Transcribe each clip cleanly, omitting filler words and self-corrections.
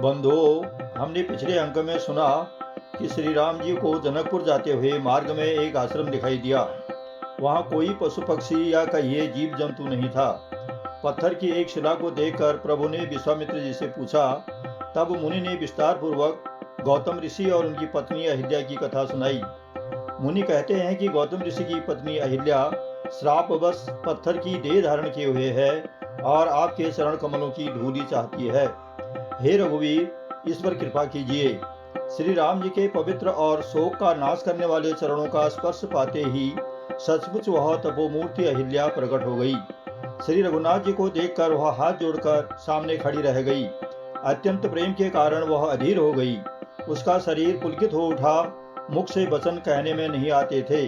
बंधुओं, हमने पिछले अंक में सुना कि श्री राम जी को जनकपुर जाते हुए मार्ग में एक आश्रम दिखाई दिया। वहाँ कोई पशु पक्षी या कहिए जीव जंतु नहीं था। पत्थर की एक शिला को देखकर प्रभु ने विश्वामित्र जी से पूछा। तब मुनि ने विस्तार पूर्वक गौतम ऋषि और उनकी पत्नी अहिल्या की कथा सुनाई। मुनि कहते हैं कि गौतम ऋषि की पत्नी अहिल्या श्रापवश पत्थर की देह धारण किए हुए है और आपके चरण कमलों की धूली चाहती है। हे रघुवीर, इस पर कृपा कीजिए। श्री राम जी के पवित्र और शोक का नाश करने वाले चरणों का स्पर्श पाते ही सचमुच वह तपोमूर्ति अहिल्या प्रकट हो गई। श्री रघुनाथ जी को देखकर वह हाथ जोड़कर सामने खड़ी रह गई। अत्यंत प्रेम के कारण वह अधीर हो गई। उसका शरीर पुलकित हो उठा, मुख से वचन कहने में नहीं आते थे।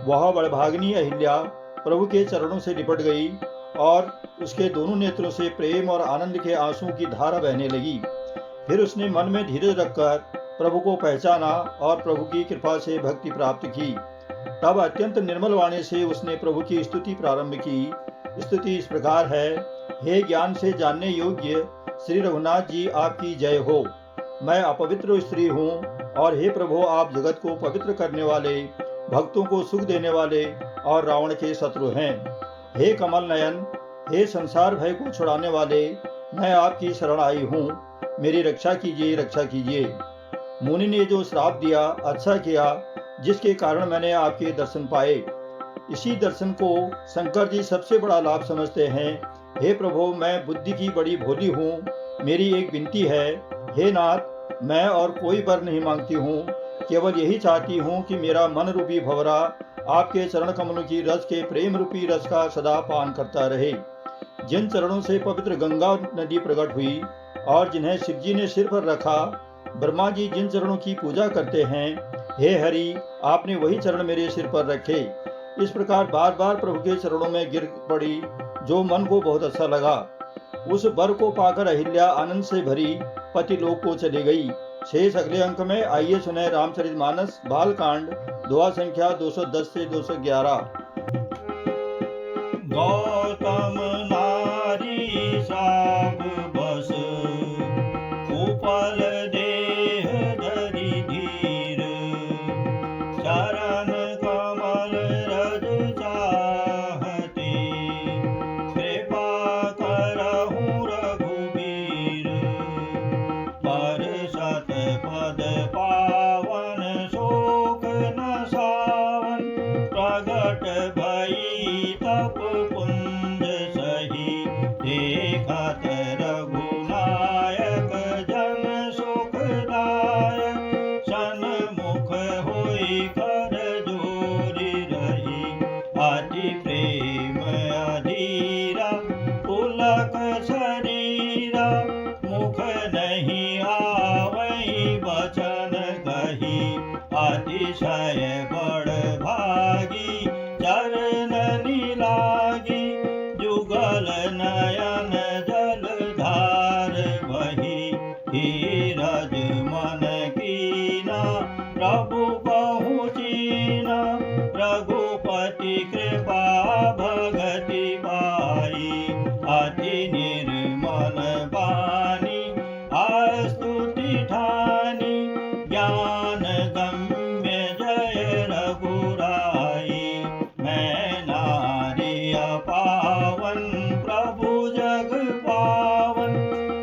वह बड़भागिनी अहिल्या प्रभु के चरणों से लिपट गई और उसके दोनों नेत्रों से प्रेम और आनंद के आंसुओं की धारा बहने लगी। फिर उसने मन में धीरज रखकर प्रभु को पहचाना और प्रभु की कृपा से भक्ति प्राप्त की। तब अत्यंत निर्मल वाणी से उसने प्रभु की स्तुति प्रारंभ की। स्तुति इस प्रकार है। हे ज्ञान से जानने योग्य श्री रघुनाथ जी, आपकी जय हो। मैं अपवित्र स्त्री हूँ और हे प्रभु, आप जगत को पवित्र करने वाले, भक्तों को सुख देने वाले और रावण के शत्रु हैं। हे कमल नयन, हे संसार भय को छुड़ाने वाले, मैं आपकी शरण आई हूँ। मेरी रक्षा कीजिए, रक्षा कीजिए। मुनि ने जो श्राप दिया अच्छा किया, जिसके कारण मैंने आपके दर्शन पाए। इसी दर्शन को शंकर जी सबसे बड़ा लाभ समझते हैं। हे प्रभु, मैं बुद्धि की बड़ी भोली हूँ। मेरी एक विनती है। हे नाथ, मैं और कोई वर नहीं मांगती हूँ, केवल यही चाहती हूँ कि मेरा मन रूपी भंवरा आपके चरण कमलों की रस के प्रेम रूपी रस का सदा पान करता रहे। जिन चरणों से पवित्र गंगा नदी प्रकट हुई और जिन्हें शिवजी ने सिर पर रखा, ब्रह्मा जी जिन चरणों की पूजा करते हैं, हे हरि, आपने वही चरण मेरे सिर पर रखे। इस प्रकार बार बार प्रभु के चरणों में गिर पड़ी, जो मन को बहुत अच्छा लगा। उस वर को पाकर अहिल्या आनंद से भरी पति लोक को चली गई। शेष अगले अंक में। आइए सुने रामचरितमानस बालकांड, दोहा संख्या 210 से 211। गौतम नारी साप बस, उपल देह धरि धीर, चरण कमल रज चाहते, कृपा करहु रघुबीर। पर सत पद पावन, शोक न सावन, प्रगट भई तप पुंज सही। देखत रघुनायक जन सुखदायक, सन्मुख होई कर जोरी रही। अति प्रेम अधीरा, पुलक शरीरा, मुख नहीं आवई वचन कही। अतिशय बड़ भागी, चरणनि लागी, जुगल नयन जलधार बही। धीरज मन कीना, प्रभु पहुँचीना, रघुपति कृपा भगति पाई। अति निर्मल बानी, स्तुति ठानी, ज्ञान गम्य जय रघुराई। मैं नारी अपावन, प्रभु जग पावन,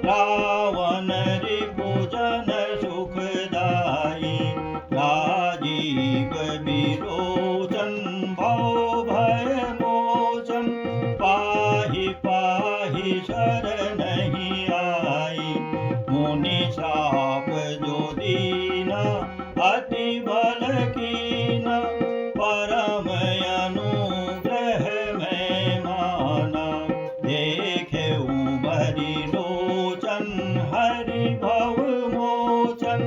रावण रिपुजन सुखदाई। राजीव विरोचन, भव भय मोचन, पाहि पाहि शरणहि आई। मुनि श्राप जो दीना, अति बल कीना, परम अनुग्रह मैं माना। देखेउ बरि लोचन, हरि भव मोचन,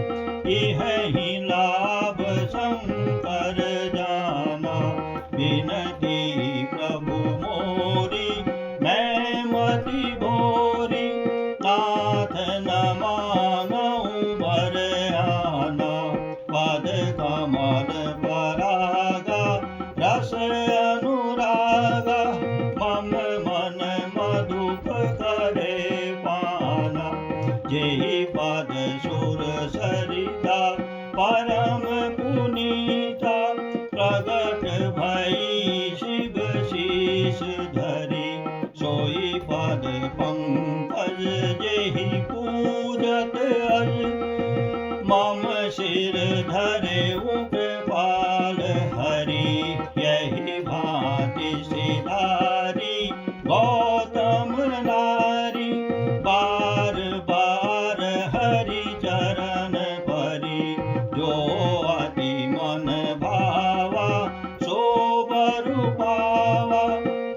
इहि लाभ शंकर जाना। विनती प्रभु मोरी, मैं मति भोरी, नाथ न मांगऊँ वर आना। पद कमल परागा, रस अनुरागा, मम मन मधुप करे पाना। जेहि पद सुर सरिता परम पुनीता प्रगट भई शिव शीस धरि सोई पद पंकज जेहि पूजत अज मम सिर धरे कृपाल हरि यही भांति सिधारी गौतम नारी बार बार हरि चरण परी जो अति मन भावा सो बरु पावा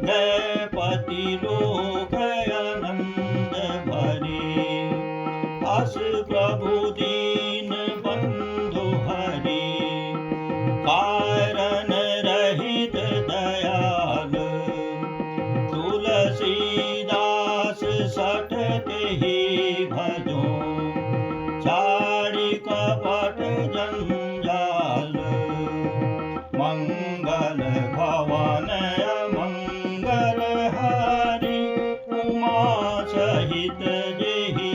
गयपति लोक आनंद भरी अस प्रभु दीन बंधु हरि कारण रहित दयाल तुलसीदास सटते ही भजो छाड़ी कपट जंजाल मंगल भवन मंगल हारी उमा सहित जेहि